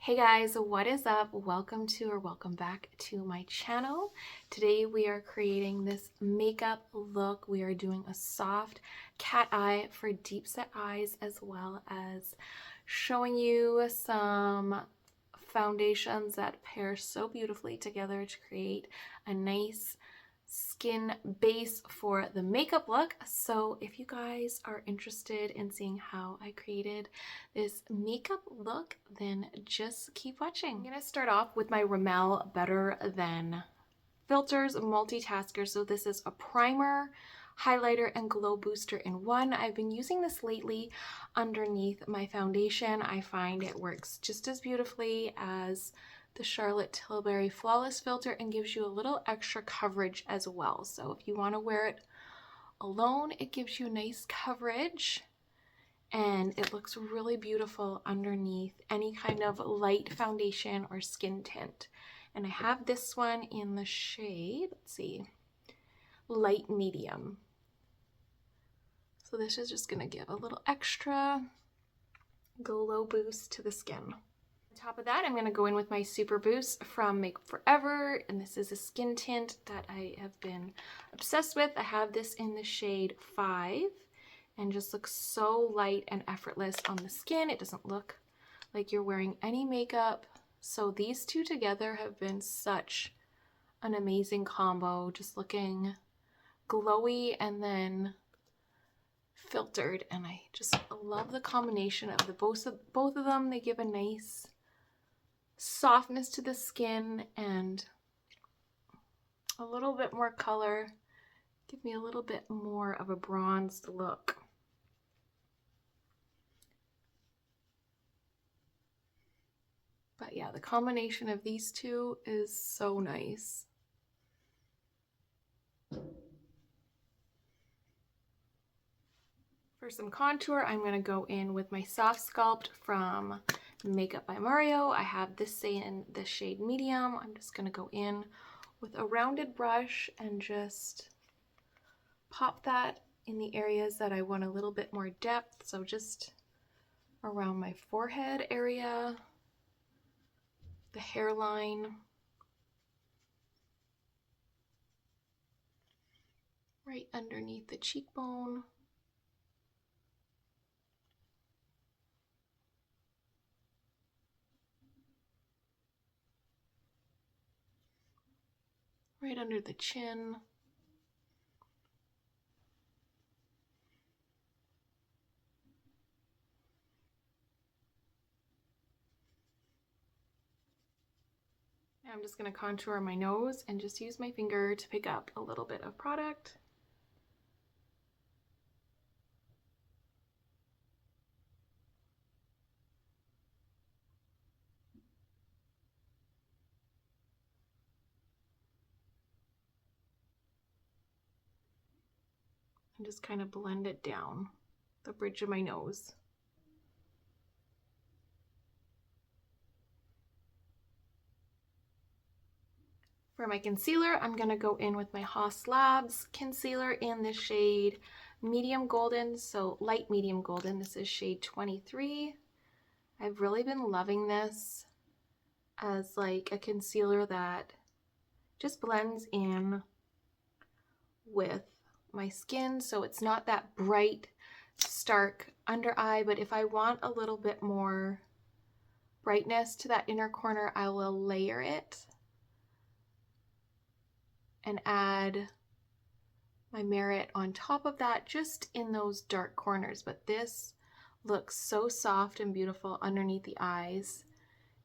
Hey guys, what is up? Welcome back to my channel. Today we are creating this makeup look. We are doing a soft cat eye for deep set eyes, as well as showing you some foundations that pair so beautifully together to create a nice skin base for the makeup look. So if you guys are interested in seeing how I created this makeup look, then just keep watching. I'm gonna start off with my Rimmel Better Than Filters Multitasker. So this is a primer, highlighter, and glow booster in one. I've been using this lately underneath my foundation. I find it works just as beautifully as the Charlotte Tilbury Flawless Filter and gives you a little extra coverage as well. So if you want to wear it alone, it gives you nice coverage and it looks really beautiful underneath any kind of light foundation or skin tint. And I have this one in the shade, let's see, light medium. So this is just gonna give a little extra glow boost to the skin. On top of that, I'm going to go in with my Super Boost from Makeup Forever, and this is a skin tint that I have been obsessed with. I have this in the shade 5 and just looks so light and effortless on the skin. It doesn't look like you're wearing any makeup. So these two together have been such an amazing combo, just looking glowy and then filtered, and I just love the combination of the both of them. They give a nice softness to the skin and a little bit more color, give me a little bit more of a bronzed look. But yeah, the combination of these two is so nice. For some contour, I'm going to go in with my Soft Sculpt from Makeup by Mario. I have this in the shade medium. I'm just going to go in with a rounded brush and just pop that in the areas that I want a little bit more depth. So just around my forehead area, the hairline, right underneath the cheekbone. Right under the chin. I'm just going to contour my nose and just use my finger to pick up a little bit of product. And just kind of blend it down the bridge of my nose. For my concealer, I'm going to go in with my Haus Labs concealer in the shade medium golden, so light medium golden. This is shade 23. I've really been loving this as like a concealer that just blends in with my skin, so it's not that bright, stark under eye, but if I want a little bit more brightness to that inner corner, I will layer it and add my Merit on top of that, just in those dark corners. But this looks so soft and beautiful underneath the eyes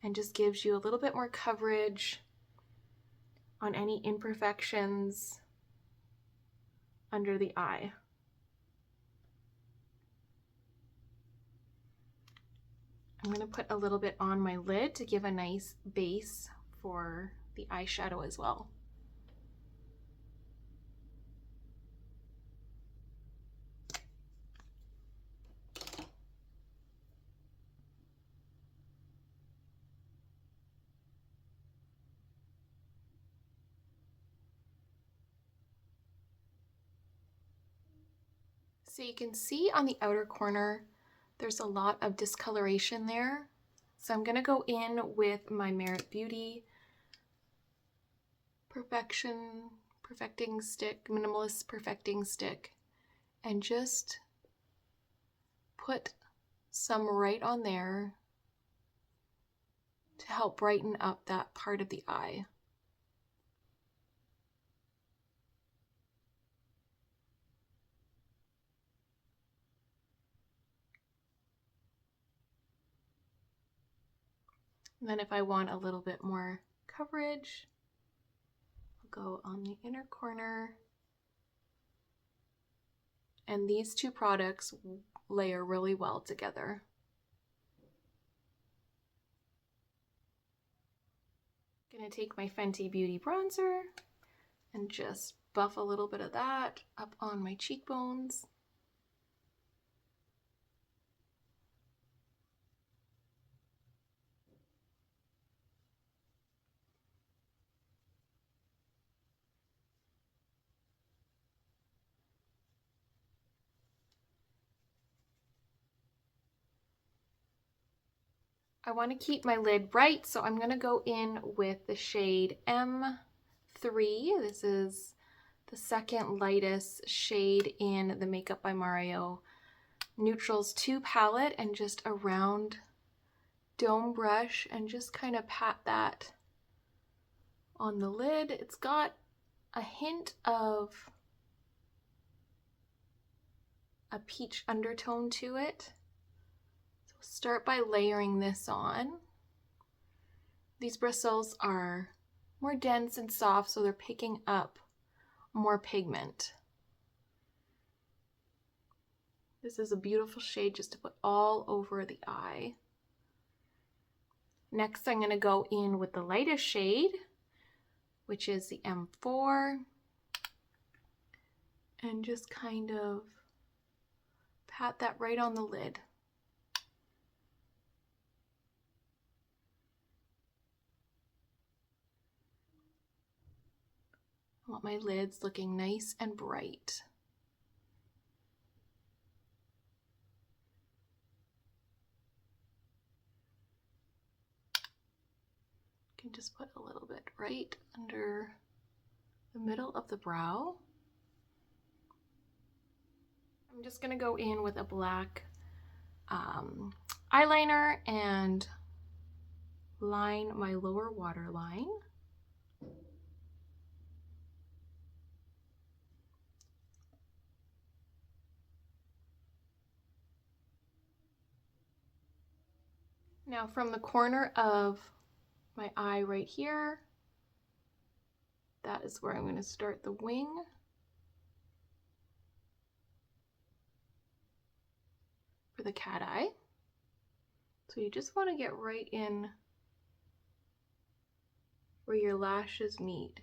and just gives you a little bit more coverage on any imperfections under the eye. I'm going to put a little bit on my lid to give a nice base for the eyeshadow as well. So you can see on the outer corner, there's a lot of discoloration there. So I'm going to go in with my Merit Beauty Perfecting Stick, Minimalist Perfecting Stick, and just put some right on there to help brighten up that part of the eye. And then if I want a little bit more coverage, I'll go on the inner corner. And these two products layer really well together. I'm gonna take my Fenty Beauty bronzer and just buff a little bit of that up on my cheekbones. I want to keep my lid bright, so I'm going to go in with the shade M3. This is the second lightest shade in the Makeup by Mario Neutrals 2 palette, and just a round dome brush and just kind of pat that on the lid. It's got a hint of a peach undertone to it. Start by layering this on. These bristles are more dense and soft, so they're picking up more pigment. This is a beautiful shade just to put all over the eye. Next, I'm going to go in with the lightest shade, which is the M4, and just kind of pat that right on the lid. I want my lids looking nice and bright. You can just put a little bit right under the middle of the brow. I'm just going to go in with a black eyeliner and line my lower waterline. Now from the corner of my eye right here, that is where I'm going to start the wing. For the cat eye. So you just want to get right in where your lashes meet.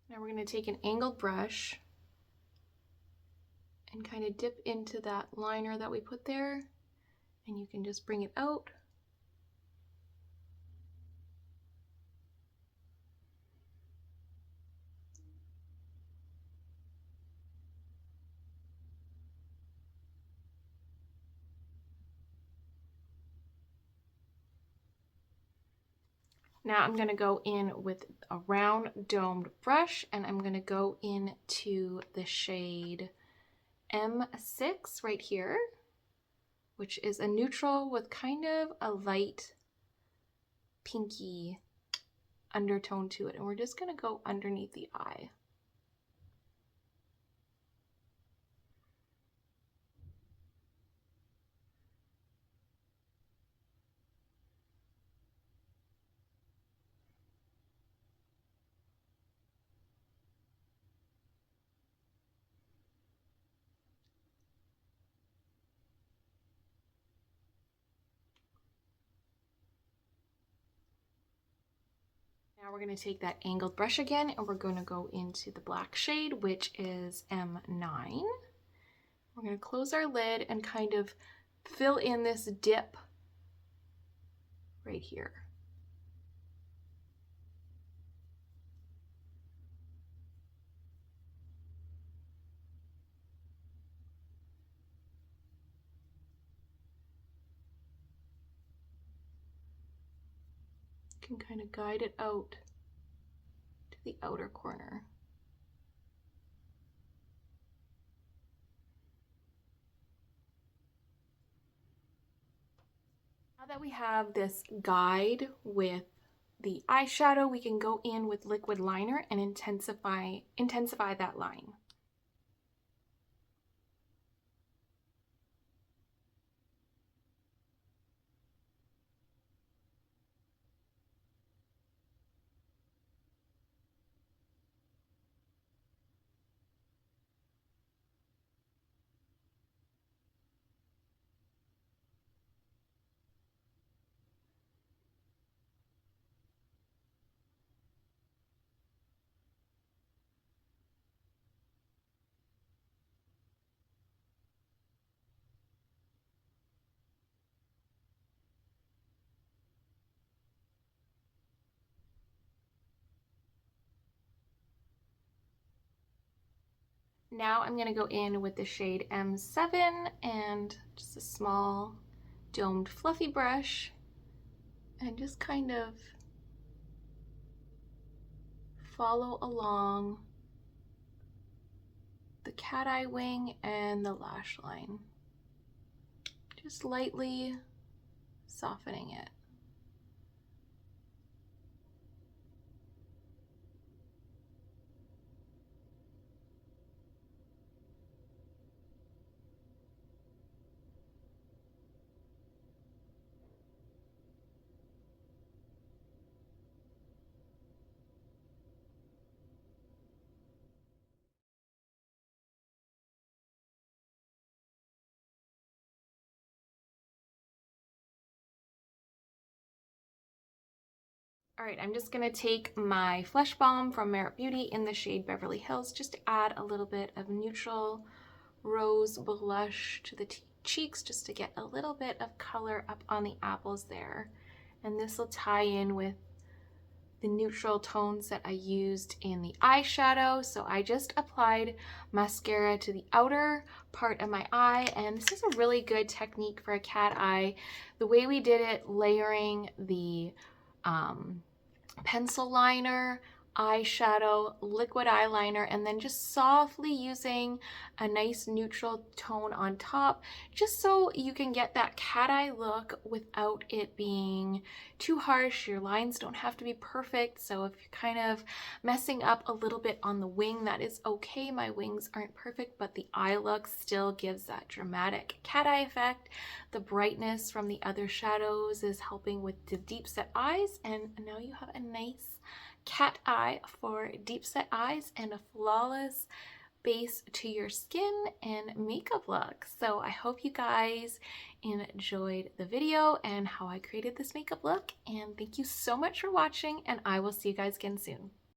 Now we're going to take an angled brush and kind of dip into that liner that we put there, and you can just bring it out. Now I'm going to go in with a round domed brush, and I'm going to go into the shade M6 right here, which is a neutral with kind of a light pinky undertone to it. And we're just going to go underneath the eye. Now we're going to take that angled brush again, and we're going to go into the black shade, which is M9. We're going to close our lid and kind of fill in this dip right here. can kind of guide it out to the outer corner. Now that we have this guide with the eyeshadow, we can go in with liquid liner and intensify that line. Now I'm going to go in with the shade M7 and just a small domed fluffy brush and just kind of follow along the cat eye wing and the lash line, just lightly softening it. All right, I'm just gonna take my Flesh Balm from Merit Beauty in the shade Beverly Hills just to add a little bit of neutral rose blush to the cheeks just to get a little bit of color up on the apples there. And this will tie in with the neutral tones that I used in the eyeshadow. So I just applied mascara to the outer part of my eye, and this is a really good technique for a cat eye. The way we did it, layering the pencil liner, eyeshadow, liquid eyeliner, and then just softly using a nice neutral tone on top, just so you can get that cat eye look without it being too harsh. Your lines don't have to be perfect, so if you're kind of messing up a little bit on the wing, that is okay. My wings aren't perfect, but the eye look still gives that dramatic cat eye effect. The brightness from the other shadows is helping with the deep set eyes, and now you have a nice cat eye for deep set eyes and a flawless base to your skin and makeup look. So I hope you guys enjoyed the video and how I created this makeup look, and thank you so much for watching, and I will see you guys again soon.